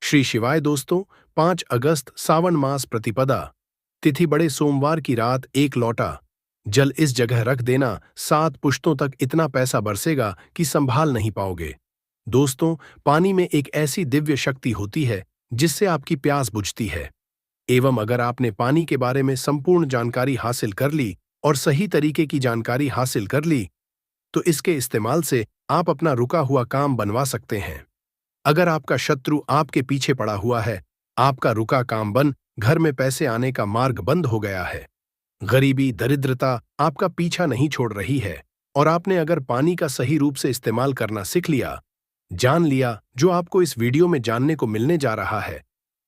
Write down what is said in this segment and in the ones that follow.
श्री शिवाय दोस्तों। 5 अगस्त सावन मास प्रतिपदा, तिथि बड़े सोमवार की रात एक लौटा जल इस जगह रख देना, 7 पुश्तों तक इतना पैसा बरसेगा कि संभाल नहीं पाओगे। दोस्तों, पानी में एक ऐसी दिव्य शक्ति होती है जिससे आपकी प्यास बुझती है। एवं अगर आपने पानी के बारे में संपूर्ण जानकारी हासिल कर ली और सही तरीके की जानकारी हासिल कर ली, तो इसके इस्तेमाल से आप अपना रुका हुआ काम बनवा सकते हैं। अगर आपका शत्रु आपके पीछे पड़ा हुआ है, आपका रुका काम बन घर में पैसे आने का मार्ग बंद हो गया है, गरीबी दरिद्रता आपका पीछा नहीं छोड़ रही है, और आपने अगर पानी का सही रूप से इस्तेमाल करना सीख लिया, जान लिया, जो आपको इस वीडियो में जानने को मिलने जा रहा है,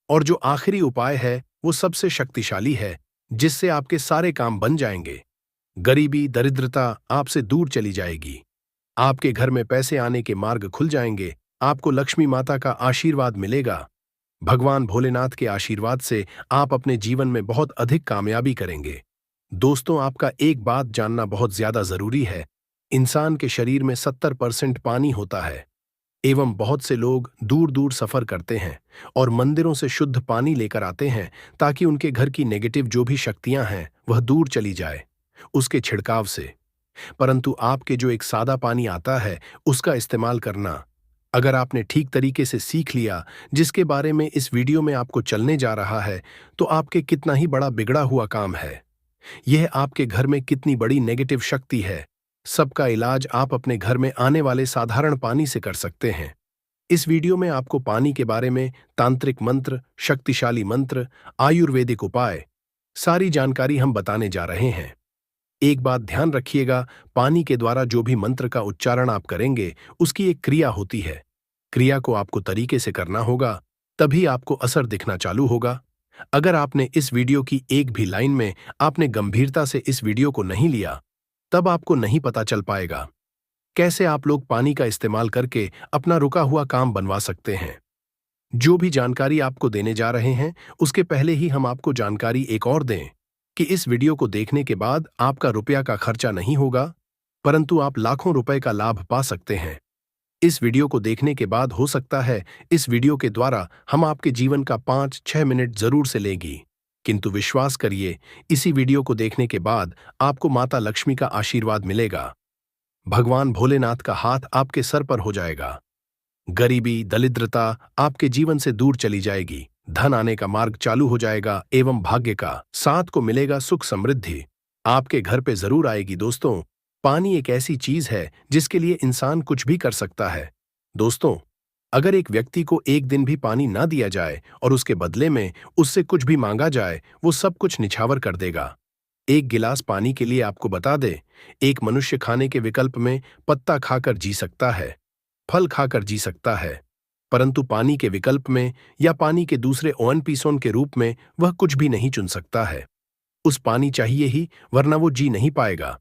और जो आखिरी उपाय है वो सबसे शक्तिशाली है, जिससे आपके सारे काम बन जाएंगे। गरीबी दरिद्रता आपसे दूर चली जाएगी, आपके घर में पैसे आने के मार्ग खुल जाएंगे, आपको लक्ष्मी माता का आशीर्वाद मिलेगा। भगवान भोलेनाथ के आशीर्वाद से आप अपने जीवन में बहुत अधिक कामयाबी करेंगे। दोस्तों, आपका एक बात जानना बहुत ज्यादा जरूरी है। इंसान के शरीर में 70% पानी होता है, एवं बहुत से लोग दूर दूर सफर करते हैं और मंदिरों से शुद्ध पानी लेकर आते हैं ताकि उनके घर की नेगेटिव जो भी शक्तियां हैं वह दूर चली जाए उसके छिड़काव से। परंतु आपके जो एक सादा पानी आता है उसका इस्तेमाल करना, अगर आपने ठीक तरीके से सीख लिया, जिसके बारे में इस वीडियो में आपको चलने जा रहा है, तो आपके कितना ही बड़ा बिगड़ा हुआ काम है, यह आपके घर में कितनी बड़ी नेगेटिव शक्ति है, सबका इलाज आप अपने घर में आने वाले साधारण पानी से कर सकते हैं। इस वीडियो में आपको पानी के बारे में तांत्रिक मंत्र, शक्तिशाली मंत्र, आयुर्वेदिक उपाय, सारी जानकारी हम बताने जा रहे हैं। एक बात ध्यान रखिएगा, पानी के द्वारा जो भी मंत्र का उच्चारण आप करेंगे उसकी एक क्रिया होती है। क्रिया को आपको तरीके से करना होगा, तभी आपको असर दिखना चालू होगा। अगर आपने इस वीडियो की एक भी लाइन में आपने गंभीरता से इस वीडियो को नहीं लिया, तब आपको नहीं पता चल पाएगा कैसे आप लोग पानी का इस्तेमाल करके अपना रुका हुआ काम बनवा सकते हैं। जो भी जानकारी आपको देने जा रहे हैं, उसके पहले ही हम आपको जानकारी एक और दें कि इस वीडियो को देखने के बाद आपका रुपया का खर्चा नहीं होगा, परंतु आप लाखों रुपए का लाभ पा सकते हैं। इस वीडियो को देखने के बाद हो सकता है इस वीडियो के द्वारा हम आपके जीवन का 5-6 मिनट जरूर से लेगी, किंतु विश्वास करिए, इसी वीडियो को देखने के बाद आपको माता लक्ष्मी का आशीर्वाद मिलेगा, भगवान भोलेनाथ का हाथ आपके सर पर हो जाएगा, गरीबी दरिद्रता आपके जीवन से दूर चली जाएगी, धन आने का मार्ग चालू हो जाएगा, एवं भाग्य का साथ को मिलेगा सुख समृद्धि आपके घर पे जरूर आएगी। दोस्तों, पानी एक ऐसी चीज है जिसके लिए इंसान कुछ भी कर सकता है। दोस्तों, अगर एक व्यक्ति को एक दिन भी पानी ना दिया जाए और उसके बदले में उससे कुछ भी मांगा जाए, वो सब कुछ निछावर कर देगा। एक गिलास पानी के लिए आपको बता दे, एक मनुष्य खाने के विकल्प में पत्ता खाकर जी सकता है, फल खाकर जी सकता है, परंतु पानी के विकल्प में या पानी के दूसरे ओएनपीसोन के रूप में वह कुछ भी नहीं चुन सकता है। उस पानी चाहिए ही, वरना वो जी नहीं पाएगा।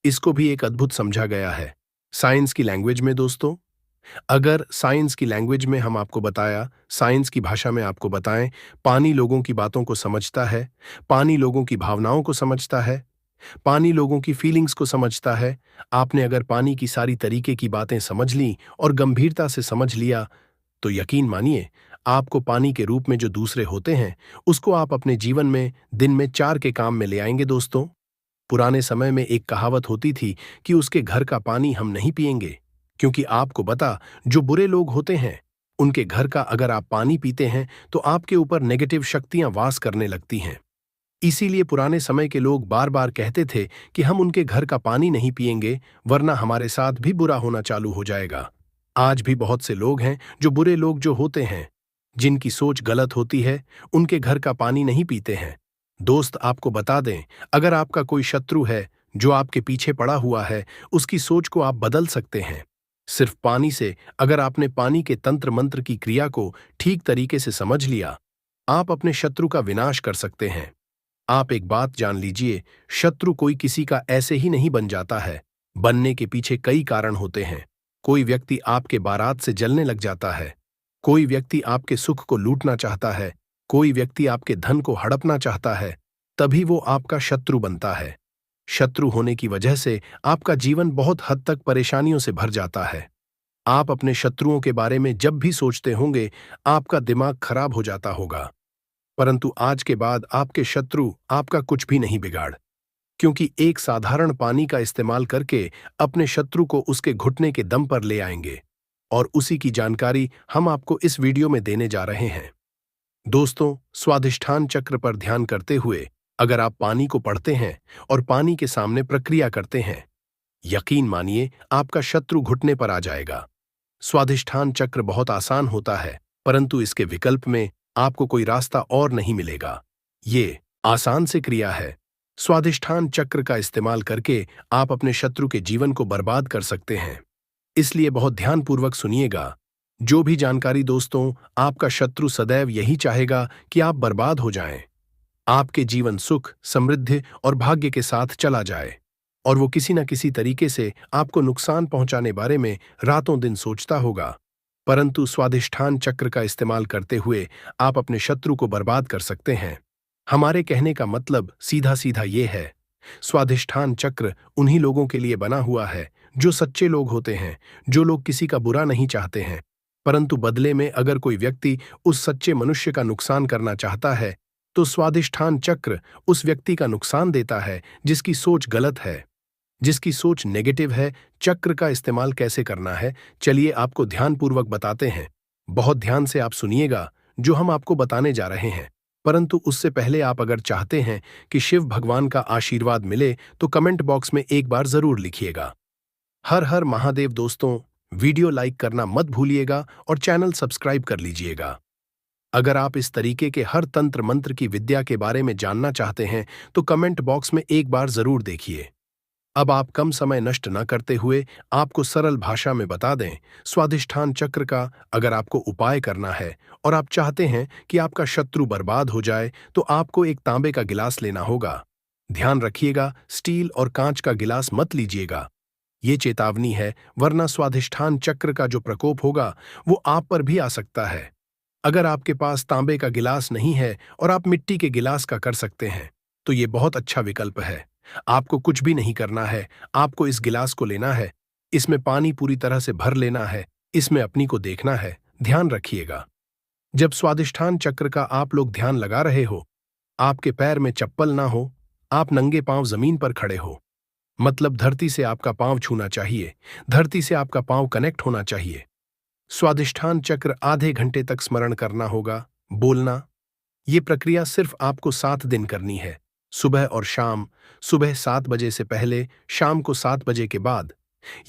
इसको भी एक अद्भुत समझा गया है साइंस की लैंग्वेज में। दोस्तों, अगर साइंस की लैंग्वेज में हम आपको बताया, साइंस की भाषा में आपको बताएं, पानी लोगों की बातों को समझता है, पानी लोगों की भावनाओं को समझता है, पानी लोगों की फीलिंग्स को समझता है। आपने अगर पानी की सारी तरीके की बातें समझ ली और गंभीरता से समझ लिया, तो यकीन मानिए, आपको पानी के रूप में जो दूसरे होते हैं उसको आप अपने जीवन में दिन में 4 के काम में ले आएंगे। दोस्तों, पुराने समय में एक कहावत होती थी कि उसके घर का पानी हम नहीं पिएंगे, क्योंकि आपको बता, जो बुरे लोग होते हैं उनके घर का अगर आप पानी पीते हैं तो आपके ऊपर नेगेटिव शक्तियां वास करने लगती हैं। इसीलिए पुराने समय के लोग बार बार कहते थे कि हम उनके घर का पानी नहीं पिएंगे, वरना हमारे साथ भी बुरा होना चालू हो जाएगा। आज भी बहुत से लोग हैं, जो बुरे लोग जो होते हैं, जिनकी सोच गलत होती है, उनके घर का पानी नहीं पीते हैं। दोस्त, आपको बता दें, अगर आपका कोई शत्रु है जो आपके पीछे पड़ा हुआ है, उसकी सोच को आप बदल सकते हैं सिर्फ पानी से। अगर आपने पानी के तंत्र मंत्र की क्रिया को ठीक तरीके से समझ लिया, आप अपने शत्रु का विनाश कर सकते हैं। आप एक बात जान लीजिए, शत्रु कोई किसी का ऐसे ही नहीं बन जाता है, बनने के पीछे कई कारण होते हैं। कोई व्यक्ति आपके बारात से जलने लग जाता है, कोई व्यक्ति आपके सुख को लूटना चाहता है, कोई व्यक्ति आपके धन को हड़पना चाहता है, तभी वो आपका शत्रु बनता है। शत्रु होने की वजह से आपका जीवन बहुत हद तक परेशानियों से भर जाता है। आप अपने शत्रुओं के बारे में जब भी सोचते होंगे, आपका दिमाग खराब हो जाता होगा। परंतु आज के बाद आपके शत्रु आपका कुछ भी नहीं बिगाड़, क्योंकि एक साधारण पानी का इस्तेमाल करके अपने शत्रु को उसके घुटने के दम पर ले आएंगे। और उसी की जानकारी हम आपको इस वीडियो में देने जा रहे हैं। दोस्तों, स्वाधिष्ठान चक्र पर ध्यान करते हुए अगर आप पानी को पढ़ते हैं और पानी के सामने प्रक्रिया करते हैं, यकीन मानिए आपका शत्रु घुटने पर आ जाएगा। स्वाधिष्ठान चक्र बहुत आसान होता है, परंतु इसके विकल्प में आपको कोई रास्ता और नहीं मिलेगा। ये आसान से क्रिया है। स्वाधिष्ठान चक्र का इस्तेमाल करके आप अपने शत्रु के जीवन को बर्बाद कर सकते हैं। इसलिए बहुत ध्यानपूर्वक सुनिएगा। जो भी जानकारी दोस्तों, आपका शत्रु सदैव यही चाहेगा कि आप बर्बाद हो जाएं। आपके जीवन सुख, समृद्धि और भाग्य के साथ चला जाए, और वो किसी न किसी तरीके से आपको नुकसान पहुंचाने बारे में रातों दिन सोचता होगा। परंतु स्वाधिष्ठान चक्र का इस्तेमाल करते हुए आप अपने शत्रु को बर्बाद कर सकते हैं। हमारे कहने का मतलब सीधा सीधा ये है, स्वाधिष्ठान चक्र उन्हीं लोगों के लिए बना हुआ है जो सच्चे लोग होते हैं, जो लोग किसी का बुरा नहीं चाहते हैं, परंतु बदले में अगर कोई व्यक्ति उस सच्चे मनुष्य का नुकसान करना चाहता है, तो स्वाधिष्ठान चक्र उस व्यक्ति का नुकसान देता है जिसकी सोच गलत है, जिसकी सोच नेगेटिव है। चक्र का इस्तेमाल कैसे करना है, चलिए आपको ध्यानपूर्वक बताते हैं। बहुत ध्यान से आप सुनिएगा जो हम आपको बताने जा रहे हैं। परंतु उससे पहले आप अगर चाहते हैं कि शिव भगवान का आशीर्वाद मिले तो कमेंट बॉक्स में एक बार जरूर लिखिएगा, हर हर महादेव। दोस्तों, वीडियो लाइक करना मत भूलिएगा और चैनल सब्सक्राइब कर लीजिएगा। अगर आप इस तरीके के हर तंत्र मंत्र की विद्या के बारे में जानना चाहते हैं तो कमेंट बॉक्स में एक बार जरूर देखिए। अब आप कम समय नष्ट न करते हुए आपको सरल भाषा में बता दें, स्वाधिष्ठान चक्र का अगर आपको उपाय करना है और आप चाहते हैं कि आपका शत्रु बर्बाद हो जाए, तो आपको एक तांबे का गिलास लेना होगा। ध्यान रखिएगा, स्टील और कांच का गिलास मत लीजिएगा। ये चेतावनी है, वरना स्वाधिष्ठान चक्र का जो प्रकोप होगा वो आप पर भी आ सकता है। अगर आपके पास तांबे का गिलास नहीं है और आप मिट्टी के गिलास का कर सकते हैं, तो ये बहुत अच्छा विकल्प है। आपको कुछ भी नहीं करना है, आपको इस गिलास को लेना है, इसमें पानी पूरी तरह से भर लेना है, इसमें अपनी को देखना है। ध्यान रखिएगा, जब स्वाधिष्ठान चक्र का आप लोग ध्यान लगा रहे हो, आपके पैर में चप्पल ना हो, आप नंगे पांव जमीन पर खड़े हो, मतलब धरती से आपका पांव छूना चाहिए, धरती से आपका पांव कनेक्ट होना चाहिए। स्वाधिष्ठान चक्र आधे घंटे तक स्मरण करना होगा, बोलना। ये प्रक्रिया सिर्फ आपको 7 दिन करनी है, सुबह और शाम। सुबह 7 बजे से पहले, शाम को 7 बजे के बाद।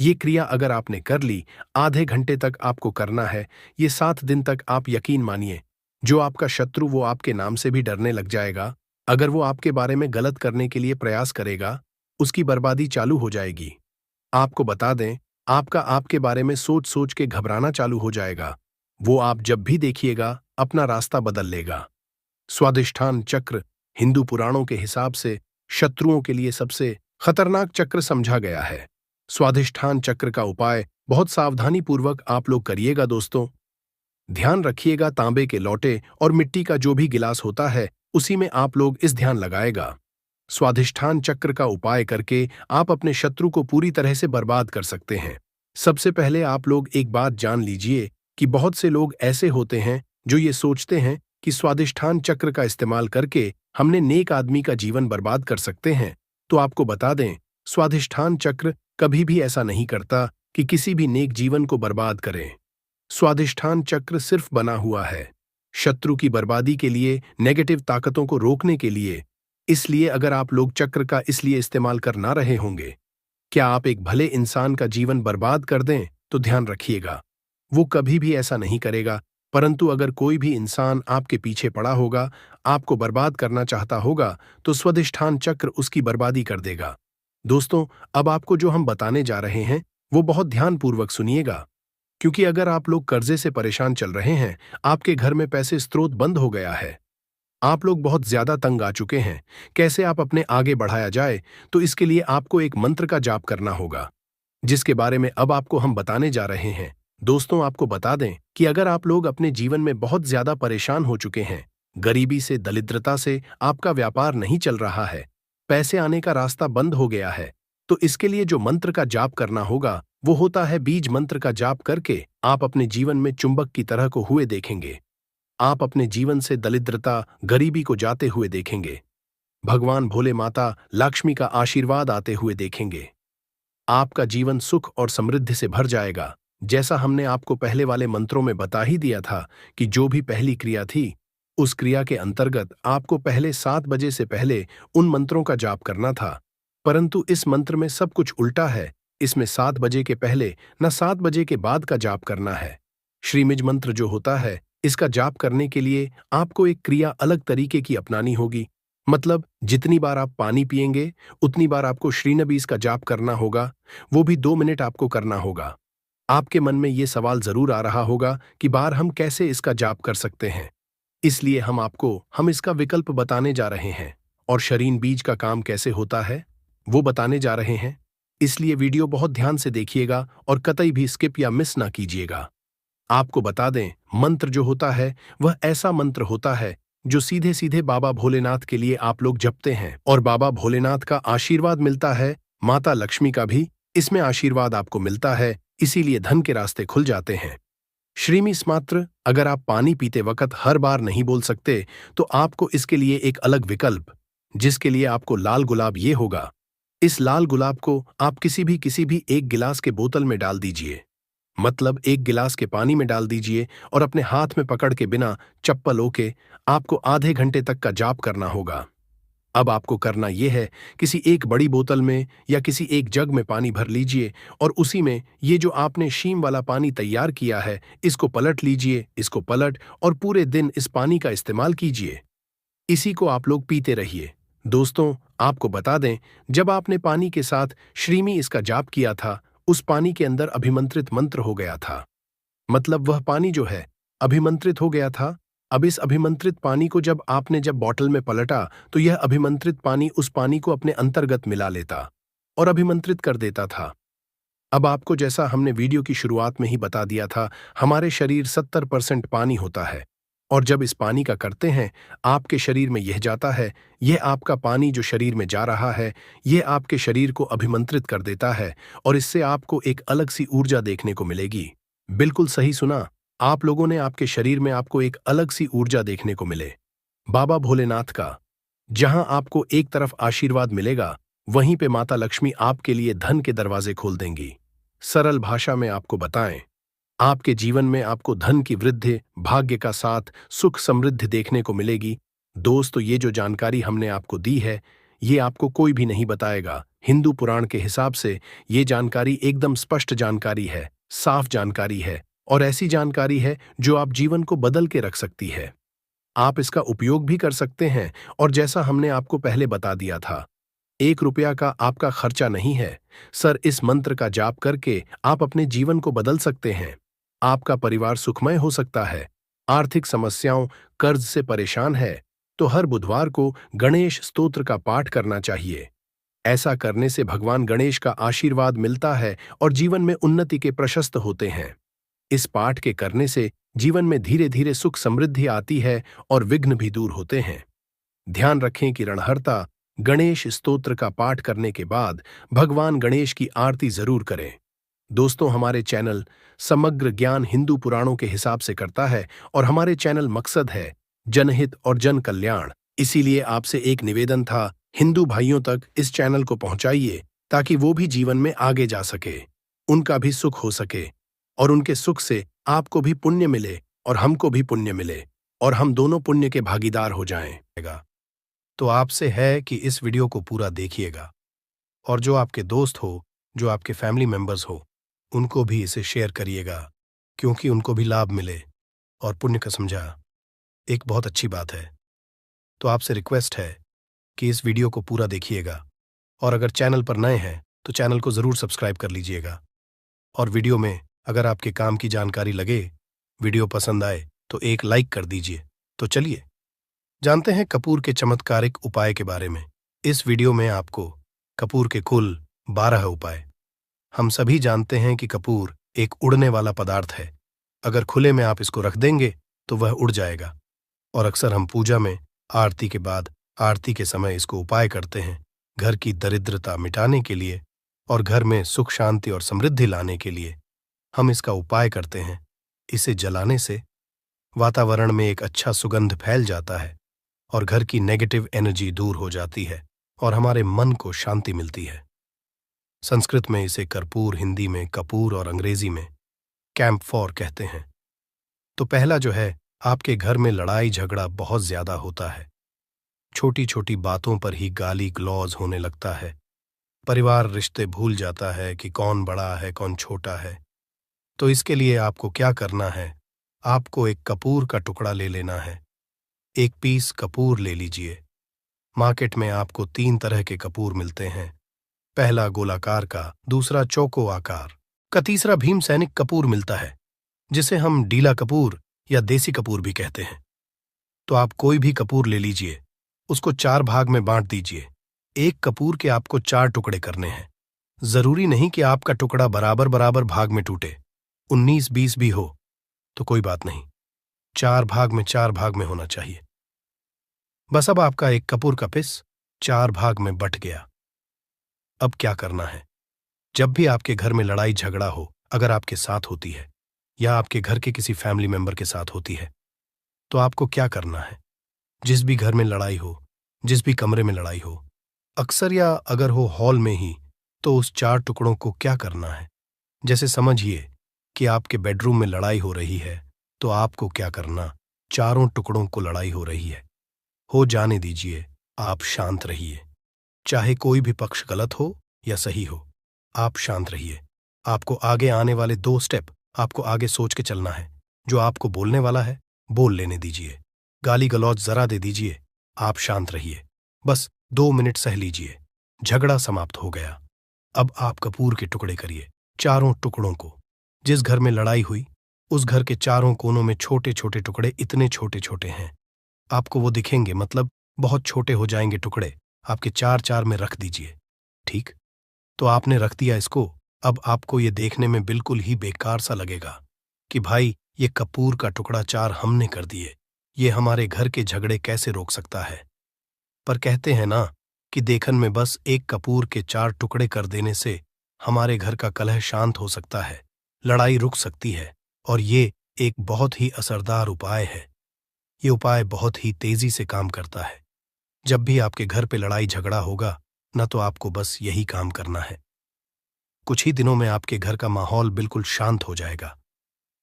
ये क्रिया अगर आपने कर ली, आधे घंटे तक आपको करना है। ये 7 दिन तक आप यकीन मानिए, जो आपका शत्रु वो आपके नाम से भी डरने लग जाएगा। अगर वो आपके बारे में गलत करने के लिए प्रयास करेगा, उसकी बर्बादी चालू हो जाएगी। आपको बता दें, आपका आपके बारे में सोच सोच के घबराना चालू हो जाएगा। वो आप जब भी देखिएगा अपना रास्ता बदल लेगा। स्वाधिष्ठान चक्र हिंदू पुराणों के हिसाब से शत्रुओं के लिए सबसे खतरनाक चक्र समझा गया है। स्वाधिष्ठान चक्र का उपाय बहुत सावधानी पूर्वक आप लोग करिएगा। दोस्तों, ध्यान रखिएगा, तांबे के लोटे और मिट्टी का जो भी गिलास होता है, उसी में आप लोग इस ध्यान लगाएगा। स्वाधिष्ठान चक्र का उपाय करके आप अपने शत्रु को पूरी तरह से बर्बाद कर सकते हैं। सबसे पहले आप लोग एक बात जान लीजिए कि बहुत से लोग ऐसे होते हैं जो ये सोचते हैं कि स्वाधिष्ठान चक्र का इस्तेमाल करके हमने नेक आदमी का जीवन बर्बाद कर सकते हैं। तो आपको बता दें, स्वाधिष्ठान चक्र कभी भी ऐसा नहीं करता कि किसी भी नेक जीवन को बर्बाद करें। स्वाधिष्ठान चक्र सिर्फ बना हुआ है शत्रु की बर्बादी के लिए, नेगेटिव ताकतों को रोकने के लिए। इसलिए अगर आप लोग चक्र का इसलिए इस्तेमाल कर ना रहे होंगे, क्या आप एक भले इंसान का जीवन बर्बाद कर दें, तो ध्यान रखिएगा, वो कभी भी ऐसा नहीं करेगा। परंतु अगर कोई भी इंसान आपके पीछे पड़ा होगा, आपको बर्बाद करना चाहता होगा, तो स्वाधिष्ठान चक्र उसकी बर्बादी कर देगा। दोस्तों, अब आपको जो हम बताने जा रहे हैं वो बहुत ध्यानपूर्वक सुनिएगा, क्योंकि अगर आप लोग कर्जे से परेशान चल रहे हैं, आपके घर में पैसे स्रोत बंद हो गया है, आप लोग बहुत ज्यादा तंग आ चुके हैं, कैसे आप अपने आगे बढ़ाया जाए, तो इसके लिए आपको एक मंत्र का जाप करना होगा, जिसके बारे में अब आपको हम बताने जा रहे हैं। दोस्तों, आपको बता दें कि अगर आप लोग अपने जीवन में बहुत ज्यादा परेशान हो चुके हैं, गरीबी से, दरिद्रता से, आपका व्यापार नहीं चल रहा है, पैसे आने का रास्ता बंद हो गया है, तो इसके लिए जो मंत्र का जाप करना होगा वो होता है बीज मंत्र का जाप करके आप अपने जीवन में चुंबक की तरह को हुए देखेंगे। आप अपने जीवन से दरिद्रता, गरीबी को जाते हुए देखेंगे। भगवान भोले माता लक्ष्मी का आशीर्वाद आते हुए देखेंगे। आपका जीवन सुख और समृद्धि से भर जाएगा। जैसा हमने आपको पहले वाले मंत्रों में बता ही दिया था कि जो भी पहली क्रिया थी, उस क्रिया के अंतर्गत आपको पहले 7 बजे से पहले उन मंत्रों का जाप करना था। परंतु इस मंत्र में सब कुछ उल्टा है। इसमें 7 बजे के पहले न 7 बजे के बाद का जाप करना है। श्रीमिज मंत्र जो होता है, इसका जाप करने के लिए आपको एक क्रिया अलग तरीके की अपनानी होगी। मतलब जितनी बार आप पानी पिएंगे, उतनी बार आपको श्रीनबीस का जाप करना होगा। वो भी 2 मिनट आपको करना होगा। आपके मन में ये सवाल जरूर आ रहा होगा कि बार हम कैसे इसका जाप कर सकते हैं। इसलिए हम इसका विकल्प बताने जा रहे हैं और शरीन बीज का काम कैसे होता है वो बताने जा रहे हैं। इसलिए वीडियो बहुत ध्यान से देखिएगा और कतई भी स्किप या मिस ना कीजिएगा। आपको बता दें, मंत्र जो होता है वह ऐसा मंत्र होता है जो सीधे सीधे बाबा भोलेनाथ के लिए आप लोग जपते हैं और बाबा भोलेनाथ का आशीर्वाद मिलता है। माता लक्ष्मी का भी इसमें आशीर्वाद आपको मिलता है, इसीलिए धन के रास्ते खुल जाते हैं। श्रीमिस मात्र अगर आप पानी पीते वक्त हर बार नहीं बोल सकते तो आपको इसके लिए एक अलग विकल्प, जिसके लिए आपको लाल गुलाब ये होगा। इस लाल गुलाब को आप किसी भी एक गिलास के बोतल में डाल दीजिए। मतलब एक गिलास के पानी में डाल दीजिए और अपने हाथ में पकड़ के बिना चप्पल ओके आपको आधे घंटे तक का जाप करना होगा। अब आपको करना यह है, किसी एक बड़ी बोतल में या किसी एक जग में पानी भर लीजिए और उसी में ये जो आपने शीम वाला पानी तैयार किया है इसको पलट लीजिए। इसको पलट और पूरे दिन इस पानी का इस्तेमाल कीजिए। इसी को आप लोग पीते रहिए। दोस्तों, आपको बता दें, जब आपने पानी के साथ श्रीमी इसका जाप किया था, उस पानी के अंदर अभिमंत्रित मंत्र हो गया था। मतलब वह पानी जो है अभिमंत्रित हो गया था। अब इस अभिमंत्रित पानी को जब बॉटल में पलटा तो यह अभिमंत्रित पानी उस पानी को अपने अंतर्गत मिला लेता और अभिमंत्रित कर देता था। अब आपको जैसा हमने वीडियो की शुरुआत में ही बता दिया था, हमारे शरीर 70% पानी होता है और जब इस पानी का करते हैं आपके शरीर में यह जाता है, यह आपका पानी जो शरीर में जा रहा है यह आपके शरीर को अभिमंत्रित कर देता है और इससे आपको एक अलग सी ऊर्जा देखने को मिलेगी। बिल्कुल सही सुना आप लोगों ने, आपके शरीर में आपको एक अलग सी ऊर्जा देखने को मिले बाबा भोलेनाथ का। जहां आपको एक तरफ आशीर्वाद मिलेगा, वहीं पे माता लक्ष्मी आपके लिए धन के दरवाजे खोल देंगी। सरल भाषा में आपको बताएं, आपके जीवन में आपको धन की वृद्धि, भाग्य का साथ, सुख समृद्धि देखने को मिलेगी। दोस्तों, ये जो जानकारी हमने आपको दी है ये आपको कोई भी नहीं बताएगा। हिंदू पुराण के हिसाब से ये जानकारी एकदम स्पष्ट जानकारी है, साफ जानकारी है और ऐसी जानकारी है जो आप जीवन को बदल के रख सकती है। आप इसका उपयोग भी कर सकते हैं और जैसा हमने आपको पहले बता दिया था, 1 रुपया का आपका खर्चा नहीं है। सर, इस मंत्र का जाप करके आप अपने जीवन को बदल सकते हैं। आपका परिवार सुखमय हो सकता है। आर्थिक समस्याओं, कर्ज से परेशान है तो हर बुधवार को गणेश स्तोत्र का पाठ करना चाहिए। ऐसा करने से भगवान गणेश का आशीर्वाद मिलता है और जीवन में उन्नति के प्रशस्त होते हैं। इस पाठ के करने से जीवन में धीरे धीरे सुख समृद्धि आती है और विघ्न भी दूर होते हैं। ध्यान रखें कि रणहर्ता गणेश स्तोत्र का पाठ करने के बाद भगवान गणेश की आरती जरूर करें। दोस्तों, हमारे चैनल समग्र ज्ञान हिंदू पुराणों के हिसाब से करता है और हमारे चैनल मकसद है जनहित और जन कल्याण। इसीलिए आपसे एक निवेदन था, हिंदू भाइयों तक इस चैनल को पहुंचाइए ताकि वो भी जीवन में आगे जा सके, उनका भी सुख हो सके और उनके सुख से आपको भी पुण्य मिले और हमको भी पुण्य मिले और हम दोनों पुण्य के भागीदार हो जाएं। तो आपसे है कि इस वीडियो को पूरा देखिएगा और जो आपके दोस्त हो, जो आपके फैमिली मेंबर्स हो, उनको भी इसे शेयर करिएगा क्योंकि उनको भी लाभ मिले और पुण्य का समझा एक बहुत अच्छी बात है। तो आपसे रिक्वेस्ट है कि इस वीडियो को पूरा देखिएगा और अगर चैनल पर नए हैं तो चैनल को ज़रूर सब्सक्राइब कर लीजिएगा और वीडियो में अगर आपके काम की जानकारी लगे, वीडियो पसंद आए तो एक लाइक कर दीजिए। तो चलिए जानते हैं कपूर के चमत्कारिक उपाय के बारे में। इस वीडियो में आपको कपूर के कुल 12 उपाय। हम सभी जानते हैं कि कपूर एक उड़ने वाला पदार्थ है। अगर खुले में आप इसको रख देंगे तो वह उड़ जाएगा और अक्सर हम पूजा में आरती के बाद, आरती के समय इसको उपाय करते हैं घर की दरिद्रता मिटाने के लिए और घर में सुख शांति और समृद्धि लाने के लिए हम इसका उपाय करते हैं। इसे जलाने से वातावरण में एक अच्छा सुगंध फैल जाता है और घर की नेगेटिव एनर्जी दूर हो जाती है और हमारे मन को शांति मिलती है। संस्कृत में इसे कर्पूर, हिंदी में कपूर और अंग्रेजी में कैंपफॉर कहते हैं। तो पहला जो है, आपके घर में लड़ाई झगड़ा बहुत ज्यादा होता है। छोटी छोटी बातों पर ही गाली गलौज होने लगता है। परिवार रिश्ते भूल जाता है कि कौन बड़ा है कौन छोटा है। तो इसके लिए आपको क्या करना है, आपको एक कपूर का टुकड़ा ले लेना है। एक पीस कपूर ले लीजिए। मार्केट में आपको 3 तरह के कपूर मिलते हैं। पहला गोलाकार का, दूसरा चौको आकार का, तीसरा भीम सैनिक कपूर मिलता है, जिसे हम डीला कपूर या देसी कपूर भी कहते हैं। तो आप कोई भी कपूर ले लीजिए, उसको 4 भाग में बांट दीजिए। एक कपूर के आपको 4 टुकड़े करने हैं। जरूरी नहीं कि आपका टुकड़ा बराबर बराबर भाग में टूटे, 19-20 भी हो तो कोई बात नहीं, 4 भाग में होना चाहिए। बस अब आपका एक कपूर का पिस 4 भाग में बट गया। अब क्या करना है, जब भी आपके घर में लड़ाई झगड़ा हो, अगर आपके साथ होती है या आपके घर के किसी फैमिली मेंबर के साथ होती है, तो आपको क्या करना है। जिस भी घर में लड़ाई हो, जिस भी कमरे में लड़ाई हो, अक्सर या अगर हो हॉल में ही, तो उस 4 टुकड़ों को क्या करना है। जैसे समझिए कि आपके बेडरूम में लड़ाई हो रही है, तो आपको क्या करना, चारों टुकड़ों को लड़ाई हो रही है, हो जाने दीजिए, आप शांत रहिए। चाहे कोई भी पक्ष गलत हो या सही हो, आप शांत रहिए। आपको आगे आने वाले 2 स्टेप आपको आगे सोच के चलना है। जो आपको बोलने वाला है बोल लेने दीजिए, गाली गलौज जरा दे दीजिए, आप शांत रहिए। बस 2 मिनट सह लीजिए, झगड़ा समाप्त हो गया। अब आप कपूर के टुकड़े करिए, चारों टुकड़ों को। जिस घर में लड़ाई हुई, उस घर के चारों कोनों में छोटे छोटे टुकड़े, इतने छोटे छोटे हैं आपको वो दिखेंगे, मतलब बहुत छोटे हो जाएंगे टुकड़े, आपके 4-4 में रख दीजिए। ठीक, तो आपने रख दिया इसको। अब आपको ये देखने में बिल्कुल ही बेकार सा लगेगा कि भाई ये कपूर का टुकड़ा 4 हमने कर दिए, ये हमारे घर के झगड़े कैसे रोक सकता है। पर कहते हैं ना कि देखन में बस एक कपूर के 4 टुकड़े कर देने से हमारे घर का कलह शांत हो सकता है, लड़ाई रुक सकती है। और ये एक बहुत ही असरदार उपाय है। ये उपाय बहुत ही तेजी से काम करता है। जब भी आपके घर पे लड़ाई झगड़ा होगा ना, तो आपको बस यही काम करना है। कुछ ही दिनों में आपके घर का माहौल बिल्कुल शांत हो जाएगा।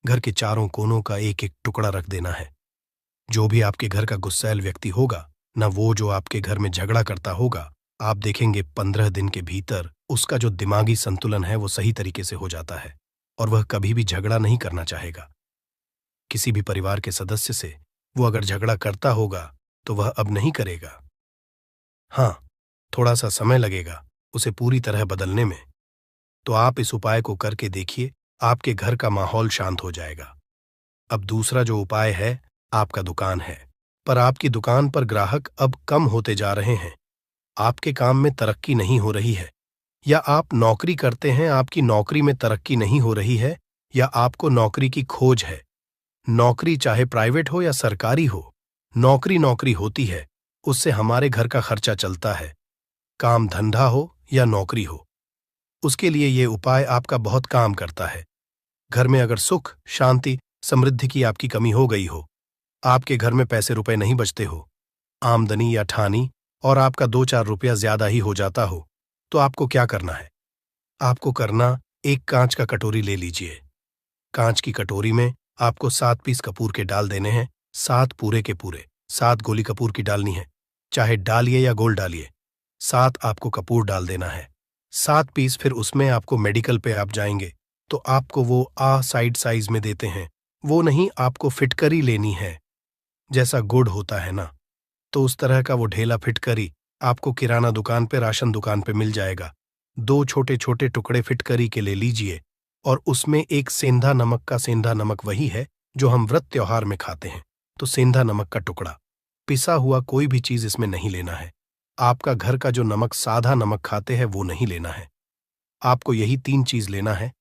घर के चारों कोनों का एक एक टुकड़ा रख देना है। जो भी आपके घर का गुस्सैल व्यक्ति होगा ना, वो जो आपके घर में झगड़ा करता होगा, आप देखेंगे 15 दिन के भीतर उसका जो दिमागी संतुलन है वो सही तरीके से हो जाता है और वह कभी भी झगड़ा नहीं करना चाहेगा। किसी भी परिवार के सदस्य से वो अगर झगड़ा करता होगा तो वह अब नहीं करेगा। हाँ, थोड़ा सा समय लगेगा उसे पूरी तरह बदलने में। तो आप इस उपाय को करके देखिए, आपके घर का माहौल शांत हो जाएगा। अब दूसरा जो उपाय है, आपका दुकान है, पर आपकी दुकान पर ग्राहक अब कम होते जा रहे हैं, आपके काम में तरक्की नहीं हो रही है, या आप नौकरी करते हैं, आपकी नौकरी में तरक्की नहीं हो रही है, या आपको नौकरी की खोज है। नौकरी चाहे प्राइवेट हो या सरकारी हो, नौकरी नौकरी होती है, उससे हमारे घर का खर्चा चलता है। काम धंधा हो या नौकरी हो, उसके लिए ये उपाय आपका बहुत काम करता है। घर में अगर सुख शांति समृद्धि की आपकी कमी हो गई हो, आपके घर में पैसे रुपए नहीं बचते हो, आमदनी या ठानी और आपका 2-4 रुपया ज्यादा ही हो जाता हो, तो आपको क्या करना है। आपको करना, एक कांच का कटोरी ले लीजिए। कांच की कटोरी में आपको 7 पीस कपूर के डाल देने हैं, 7 पूरे के पूरे। 7 गोली कपूर की डालनी है, चाहे डालिए या गोल डालिए। 7 आपको कपूर डाल देना है, 7 पीस। फिर उसमें आपको मेडिकल पे आप जाएंगे तो आपको वो साइड साइज में देते हैं, वो नहीं, आपको फिटकरी लेनी है। जैसा गुड़ होता है ना, तो उस तरह का वो ढेला फिटकरी आपको किराना दुकान पे, राशन दुकान पे मिल जाएगा। 2 छोटे छोटे टुकड़े फिटकरी के ले लीजिए और उसमें एक सेंधा नमक का, सेंधा नमक वही है जो हम व्रत त्योहार में खाते हैं, तो सेंधा नमक का टुकड़ा। पिसा हुआ कोई भी चीज इसमें नहीं लेना है। आपका घर का जो नमक, साधा नमक खाते हैं, वो नहीं लेना है। आपको यही 3 चीज लेना है।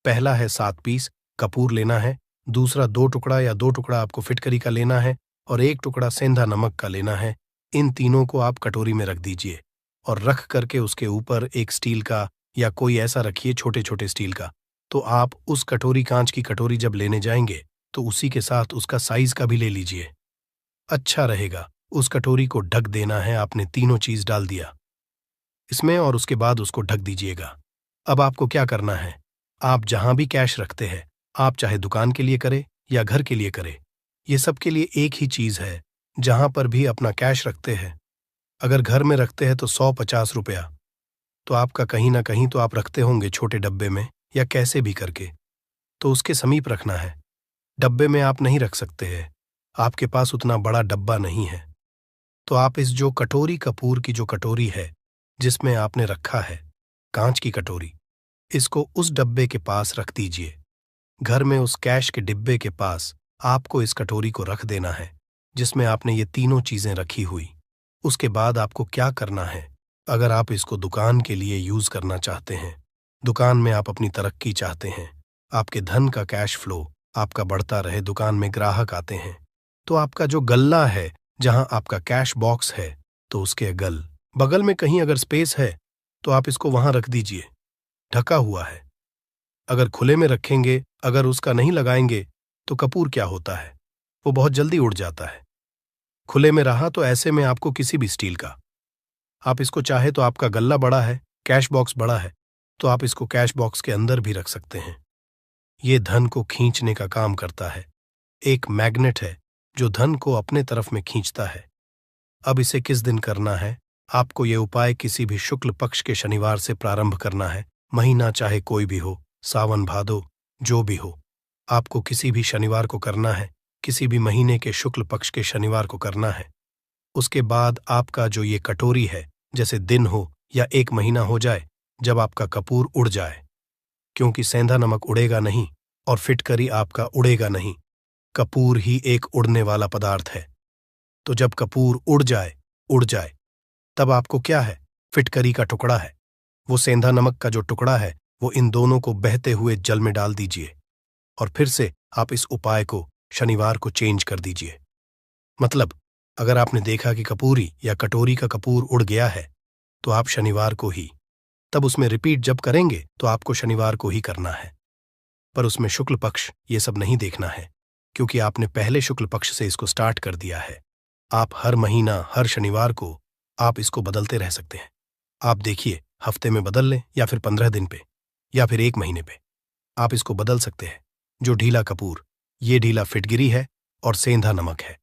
पहला है 7 पीस कपूर लेना है, दूसरा 2 टुकड़ा या 2 टुकड़ा आपको फिटकरी का लेना है और 1 टुकड़ा सेंधा नमक का लेना है। इन तीनों को आप कटोरी में रख दीजिए और रख करके उसके ऊपर एक स्टील का या कोई ऐसा रखिए छोटे छोटे स्टील का। तो आप उस कटोरी, कांच की कटोरी जब लेने जाएंगे तो उसी के साथ उसका साइज का भी ले लीजिए। अच्छा रहेगा। उस कटोरी को ढक देना है। आपने तीनों चीज डाल दिया इसमें और उसके बाद उसको ढक दीजिएगा। अब आपको क्या करना है, आप जहां भी कैश रखते हैं, आप चाहे दुकान के लिए करें या घर के लिए करें, ये सब के लिए एक ही चीज है। जहां पर भी अपना कैश रखते हैं, अगर घर में रखते हैं तो 150 रुपया, तो आपका कहीं ना कहीं तो आप रखते होंगे छोटे डब्बे में या कैसे भी करके, तो उसके समीप रखना है। डब्बे में आप नहीं रख सकते हैं, आपके पास उतना बड़ा डब्बा नहीं है। तो आप इस जो कटोरी, कपूर की जो कटोरी है जिसमें आपने रखा है, कांच की कटोरी, इसको उस डब्बे के पास रख दीजिए। घर में उस कैश के डिब्बे के पास आपको इस कटोरी को रख देना है जिसमें आपने ये तीनों चीजें रखी हुई। उसके बाद आपको क्या करना है, अगर आप इसको दुकान के लिए यूज करना चाहते हैं, दुकान में आप अपनी तरक्की चाहते हैं, आपके धन का कैश फ्लो आपका बढ़ता रहे, दुकान में ग्राहक आते हैं, तो आपका जो गल्ला है जहां आपका कैश बॉक्स है, तो उसके बगल में कहीं अगर स्पेस है तो आप इसको वहां रख दीजिए। ढका हुआ है। अगर खुले में रखेंगे, अगर उसका नहीं लगाएंगे, तो कपूर क्या होता है, वो बहुत जल्दी उड़ जाता है। खुले में रहा तो ऐसे में आपको किसी भी स्टील का, आप इसको चाहे तो आपका गल्ला बड़ा है, कैश बॉक्स बड़ा है, तो आप इसको कैश बॉक्स के अंदर भी रख सकते हैं। ये धन को खींचने का काम करता है, एक मैग्नेट है जो धन को अपने तरफ में खींचता है। अब इसे किस दिन करना है, आपको ये उपाय किसी भी शुक्ल पक्ष के शनिवार से प्रारंभ करना है। महीना चाहे कोई भी हो, सावन भादो जो भी हो, आपको किसी भी शनिवार को करना है, किसी भी महीने के शुक्ल पक्ष के शनिवार को करना है। उसके बाद आपका जो ये कटोरी है, जैसे दिन हो या एक महीना हो जाए, जब आपका कपूर उड़ जाए, क्योंकि सेंधा नमक उड़ेगा नहीं और फिटकरी आपका उड़ेगा नहीं, कपूर ही एक उड़ने वाला पदार्थ है। तो जब कपूर उड़ जाए, तब आपको क्या है, फिटकरी का टुकड़ा है, वो सेंधा नमक का जो टुकड़ा है, वो इन दोनों को बहते हुए जल में डाल दीजिए और फिर से आप इस उपाय को शनिवार को चेंज कर दीजिए। मतलब अगर आपने देखा कि कपूरी या कटोरी का कपूर उड़ गया है, तो आप शनिवार को ही, तब उसमें रिपीट जब करेंगे तो आपको शनिवार को ही करना है। पर उसमें शुक्ल पक्ष ये सब नहीं देखना है, क्योंकि आपने पहले शुक्ल पक्ष से इसको स्टार्ट कर दिया है। आप हर महीना, हर शनिवार को आप इसको बदलते रह सकते हैं। आप देखिए, हफ्ते में बदल लें या फिर 15 दिन पे या फिर एक महीने पे, आप इसको बदल सकते हैं। जो ढीला कपूर, ये ढीला फिटगिरी है और सेंधा नमक है,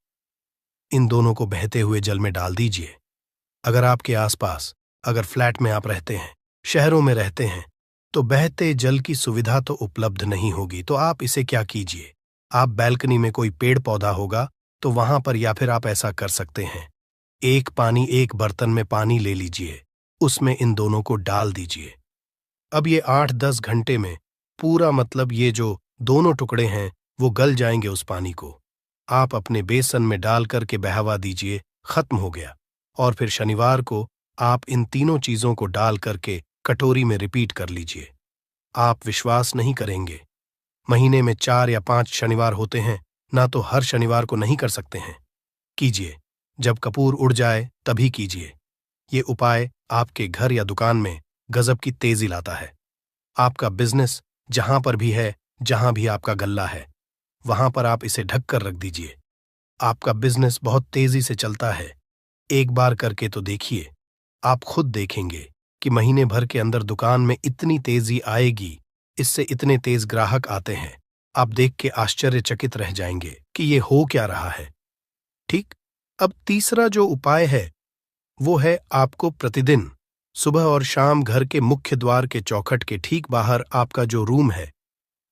इन दोनों को बहते हुए जल में डाल दीजिए। अगर आपके आसपास, अगर फ्लैट में आप रहते हैं, शहरों में रहते हैं, तो बहते जल की सुविधा तो उपलब्ध नहीं होगी, तो आप इसे क्या कीजिए, आप बैल्कनी में कोई पेड़ पौधा होगा तो वहां पर, या फिर आप ऐसा कर सकते हैं, एक बर्तन में पानी ले लीजिए, उसमें इन दोनों को डाल दीजिए। अब ये 8-10 घंटे में पूरा, मतलब ये जो दोनों टुकड़े हैं वो गल जाएंगे उस पानी को। आप अपने बेसन में डाल करके बहावा दीजिए, खत्म हो गया। और फिर शनिवार को आप इन तीनों चीजों को डाल करके कटोरी में रिपीट कर लीजिए। आप विश्वास नहीं करेंगे, महीने में 4 या 5 शनिवार होते हैं ना, तो हर शनिवार को नहीं कर सकते हैं। कीजिए, जब कपूर उड़ जाए तभी कीजिए। ये उपाय आपके घर या दुकान में गजब की तेजी लाता है। आपका बिजनेस जहां पर भी है, जहां भी आपका गल्ला है, वहां पर आप इसे ढक कर रख दीजिए। आपका बिजनेस बहुत तेजी से चलता है। एक बार करके तो देखिए, आप खुद देखेंगे कि महीने भर के अंदर दुकान में इतनी तेजी आएगी, इससे इतने तेज ग्राहक आते हैं, आप देख के आश्चर्यचकित रह जाएंगे कि ये हो क्या रहा है। ठीक। अब तीसरा जो उपाय है वो है, आपको प्रतिदिन सुबह और शाम घर के मुख्य द्वार के चौखट के ठीक बाहर आपका जो रूम है,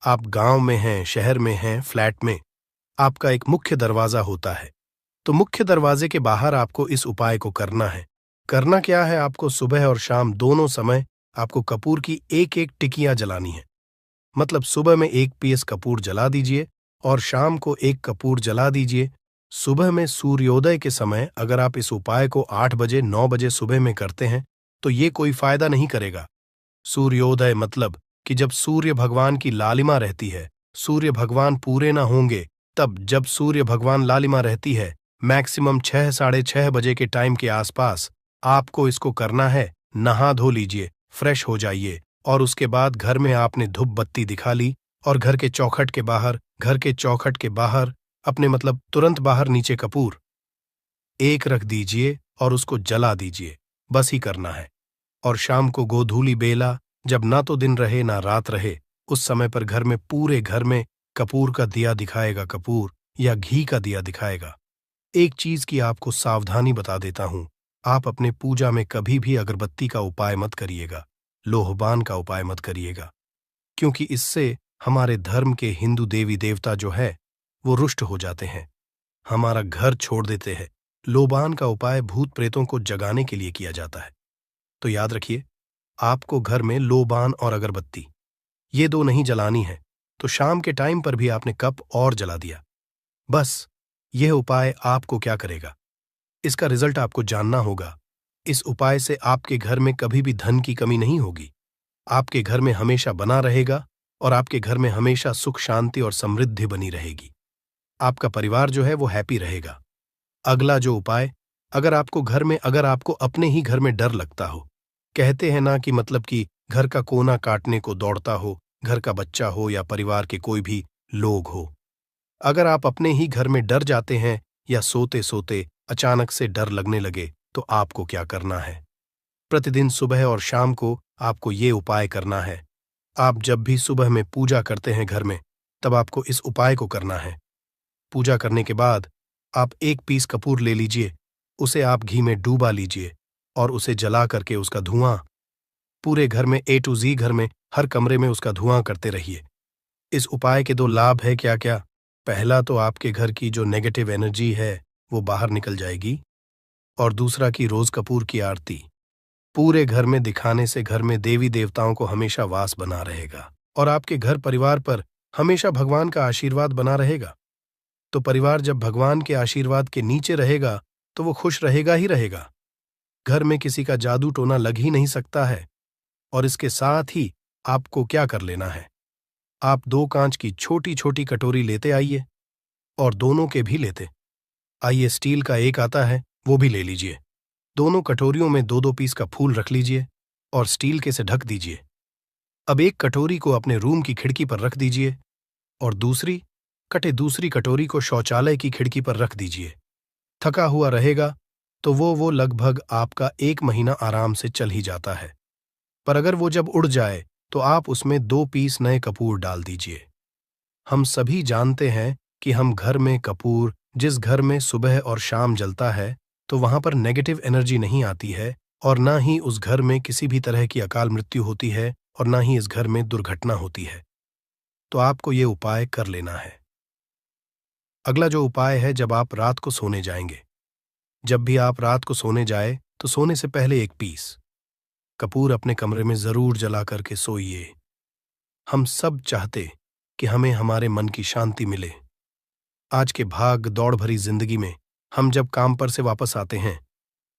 आप गांव में हैं, शहर में हैं, फ्लैट में, आपका एक मुख्य दरवाजा होता है, तो मुख्य दरवाजे के बाहर आपको इस उपाय को करना है। करना क्या है, आपको सुबह और शाम दोनों समय आपको कपूर की एक टिकियां जलानी है। मतलब सुबह में 1 पीस कपूर जला दीजिए और शाम को 1 कपूर जला दीजिए। सुबह में सूर्योदय के समय अगर आप इस उपाय को 8 बजे 9 बजे सुबह में करते हैं तो ये कोई फायदा नहीं करेगा। सूर्योदय मतलब कि जब सूर्य भगवान की लालिमा रहती है, सूर्य भगवान पूरे ना होंगे, तब जब सूर्य भगवान लालिमा रहती है, मैक्सिमम 6 साढ़े 6 बजे के टाइम के आसपास आपको इसको करना है। नहा धो लीजिए, फ्रेश हो जाइए, और उसके बाद घर में आपने धूप बत्ती दिखा ली और घर के चौखट के बाहर अपने मतलब तुरंत बाहर नीचे कपूर एक रख दीजिए और उसको जला दीजिए। बस ही करना है। और शाम को गोधूली बेला, जब ना तो दिन रहे ना रात रहे, उस समय पर घर में पूरे घर में कपूर का दिया दिखाएगा, कपूर या घी का दिया दिखाएगा। एक चीज की आपको सावधानी बता देता हूं, आप अपने पूजा में कभी भी अगरबत्ती का उपाय मत करिएगा, लोहबान का उपाय मत करिएगा, क्योंकि इससे हमारे धर्म के हिंदू देवी देवता जो है वो रुष्ट हो जाते हैं, हमारा घर छोड़ देते हैं। लोबान का उपाय भूत प्रेतों को जगाने के लिए किया जाता है। तो याद रखिए, आपको घर में लोबान और अगरबत्ती ये दो नहीं जलानी है, तो शाम के टाइम पर भी आपने कप और जला दिया। बस यह उपाय आपको क्या करेगा, इसका रिजल्ट आपको जानना होगा। इस उपाय से आपके घर में कभी भी धन की कमी नहीं होगी, आपके घर में हमेशा बना रहेगा और आपके घर में हमेशा सुख शांति और समृद्धि बनी रहेगी। आपका परिवार जो है वो हैप्पी रहेगा। अगला जो उपाय, अगर आपको अपने ही घर में डर लगता हो, कहते हैं ना कि मतलब कि घर का कोना काटने को दौड़ता हो, घर का बच्चा हो या परिवार के कोई भी लोग हो, अगर आप अपने ही घर में डर जाते हैं या सोते सोते अचानक से डर लगने लगे, तो आपको क्या करना है? प्रतिदिन सुबह और शाम को आपको ये उपाय करना है। आप जब भी सुबह में पूजा करते हैं घर में, तब आपको इस उपाय को करना है। पूजा करने के बाद आप एक पीस कपूर ले लीजिए, उसे आप घी में डूबा लीजिए और उसे जला करके उसका धुआं पूरे घर में A to Z घर में हर कमरे में उसका धुआं करते रहिए। इस उपाय के दो लाभ है क्या क्या? पहला तो आपके घर की जो नेगेटिव एनर्जी है वो बाहर निकल जाएगी, और दूसरा कि रोज कपूर की आरती पूरे घर में दिखाने से घर में देवी देवताओं को हमेशा वास बना रहेगा और आपके घर परिवार पर हमेशा भगवान का आशीर्वाद बना रहेगा। तो परिवार जब भगवान के आशीर्वाद के नीचे रहेगा तो वो खुश रहेगा ही रहेगा। घर में किसी का जादू टोना लग ही नहीं सकता है। और इसके साथ ही आपको क्या कर लेना है, आप 2 कांच की छोटी छोटी कटोरी लेते आइए और दोनों के भी लेते आइए। स्टील का एक आता है, वो भी ले लीजिए। दोनों कटोरियों में 2-2 पीस का फूल रख लीजिए और स्टील के से ढक दीजिए। अब एक कटोरी को अपने रूम की खिड़की पर रख दीजिए और दूसरी कटोरी को शौचालय की खिड़की पर रख दीजिए। थका हुआ रहेगा तो वो लगभग आपका 1 महीना आराम से चल ही जाता है। पर अगर वो जब उड़ जाए तो आप उसमें 2 पीस नए कपूर डाल दीजिए। हम सभी जानते हैं कि हम घर में कपूर जिस घर में सुबह और शाम जलता है तो वहां पर नेगेटिव एनर्जी नहीं आती है, और ना ही उस घर में किसी भी तरह की अकाल मृत्यु होती है और ना ही इस घर में दुर्घटना होती है। तो आपको ये उपाय कर लेना है। अगला जो उपाय है, जब आप रात को सोने जाएंगे, जब भी आप रात को सोने जाए तो सोने से पहले 1 पीस कपूर अपने कमरे में जरूर जला करके सोइए। हम सब चाहते कि हमें हमारे मन की शांति मिले। आज के भाग दौड़ भरी जिंदगी में हम जब काम पर से वापस आते हैं,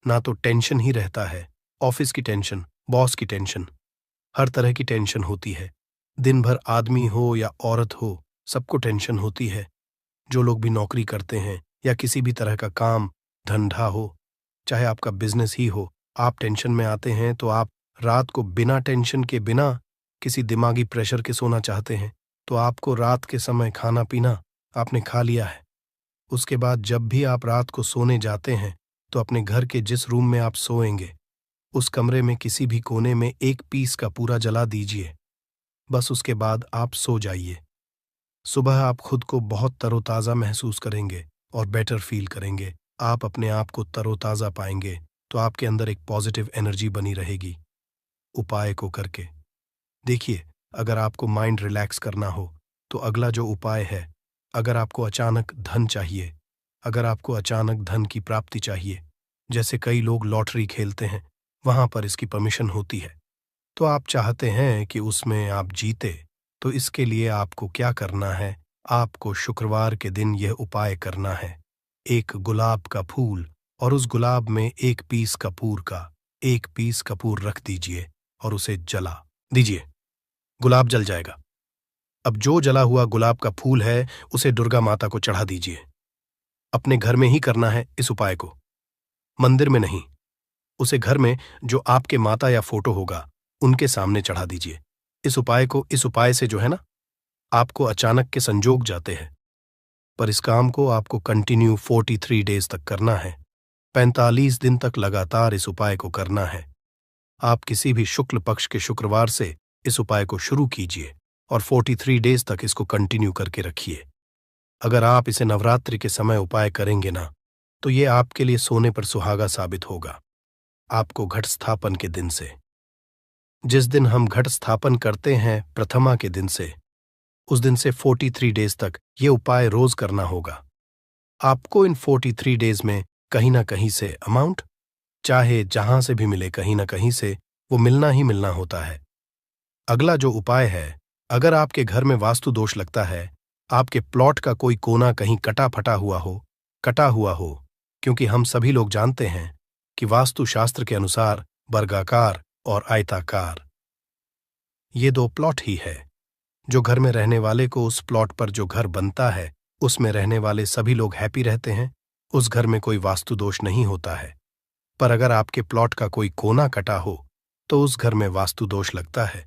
ना तो टेंशन ही रहता है, ऑफिस की टेंशन, बॉस की टेंशन, हर तरह की टेंशन होती है। दिन भर आदमी हो या औरत हो, सबको टेंशन होती है। जो लोग भी नौकरी करते हैं या किसी भी तरह का काम धंधा हो, चाहे आपका बिजनेस ही हो, आप टेंशन में आते हैं तो आप रात को बिना टेंशन के, बिना किसी दिमागी प्रेशर के सोना चाहते हैं। तो आपको रात के समय खाना पीना आपने खा लिया है, उसके बाद जब भी आप रात को सोने जाते हैं तो अपने घर के जिस रूम में आप सोएंगे उस कमरे में किसी भी कोने में 1 पीस का पूरा जला दीजिए। बस उसके बाद आप सो जाइए। सुबह आप खुद को बहुत तरोताज़ा महसूस करेंगे और बेटर फील करेंगे। आप अपने आप को तरोताज़ा पाएंगे तो आपके अंदर एक पॉजिटिव एनर्जी बनी रहेगी। उपाय को करके देखिए, अगर आपको माइंड रिलैक्स करना हो तो अगला जो उपाय है, अगर आपको अचानक धन चाहिए, अगर आपको अचानक धन की प्राप्ति चाहिए, जैसे कई लोग लॉटरी खेलते हैं, वहां पर इसकी परमिशन होती है, तो आप चाहते हैं कि उसमें आप जीते, तो इसके लिए आपको क्या करना है, आपको शुक्रवार के दिन यह उपाय करना है। 1 गुलाब का फूल और उस गुलाब में 1 पीस कपूर का 1 पीस कपूर रख दीजिए और उसे जला दीजिए। गुलाब जल जाएगा। अब जो जला हुआ गुलाब का फूल है उसे दुर्गा माता को चढ़ा दीजिए। अपने घर में ही करना है इस उपाय को, मंदिर में नहीं। उसे घर में जो आपके माता या फोटो होगा उनके सामने चढ़ा दीजिए। इस उपाय से जो है ना, आपको अचानक के संजोग जाते हैं। पर इस काम को आपको कंटिन्यू 43 डेज तक करना है। 45 दिन तक लगातार इस उपाय को करना है। आप किसी भी शुक्ल पक्ष के शुक्रवार से इस उपाय को शुरू कीजिए और 43 डेज तक इसको कंटिन्यू करके रखिए। अगर आप इसे नवरात्रि के समय उपाय करेंगे ना, तो ये आपके लिए सोने पर सुहागा साबित होगा। आपको घट स्थापन के दिन से, जिस दिन हम घट स्थापन करते हैं प्रथमा के दिन से, उस दिन से 43 डेज तक ये उपाय रोज करना होगा। आपको इन 43 डेज में कहीं ना कहीं से अमाउंट, चाहे जहां से भी मिले, कहीं ना कहीं से वो मिलना ही मिलना होता है। अगला जो उपाय है, अगर आपके घर में वास्तु दोष लगता है, आपके प्लॉट का कोई कोना कहीं कटा हुआ हो, क्योंकि हम सभी लोग जानते हैं कि वास्तु शास्त्र के अनुसार वर्गाकार और आयताकार ये दो प्लॉट ही है। जो घर में रहने वाले को उस प्लॉट पर जो घर बनता है उसमें रहने वाले सभी लोग हैप्पी रहते हैं, उस घर में कोई वास्तु दोष नहीं होता है। पर अगर आपके प्लॉट का कोई कोना कटा हो तो उस घर में वास्तु दोष लगता है।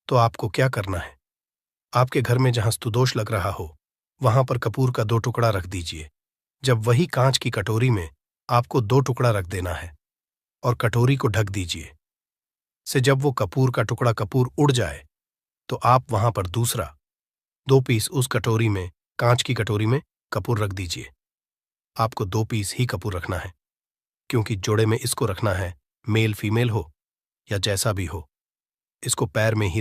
तो आपको क्या करना है? आपके घर में जहां स्तुदोष लग रहा हो वहां पर कपूर का 2 टुकड़ा रख दीजिए। जब वही कांच की कटोरी में आपको 2 टुकड़ा रख देना है और कटोरी को ढक दीजिए। से जब वो कपूर का टुकड़ा कपूर उड़ जाए तो आप वहां पर दूसरा 2 पीस उस कटोरी में, कांच की कटोरी में कपूर रख दीजिए। आपको 2 पीस ही कपूर रखना है, क्योंकि जोड़े में इसको रखना है, मेल फीमेल हो या जैसा भी हो, इसको पैर में ही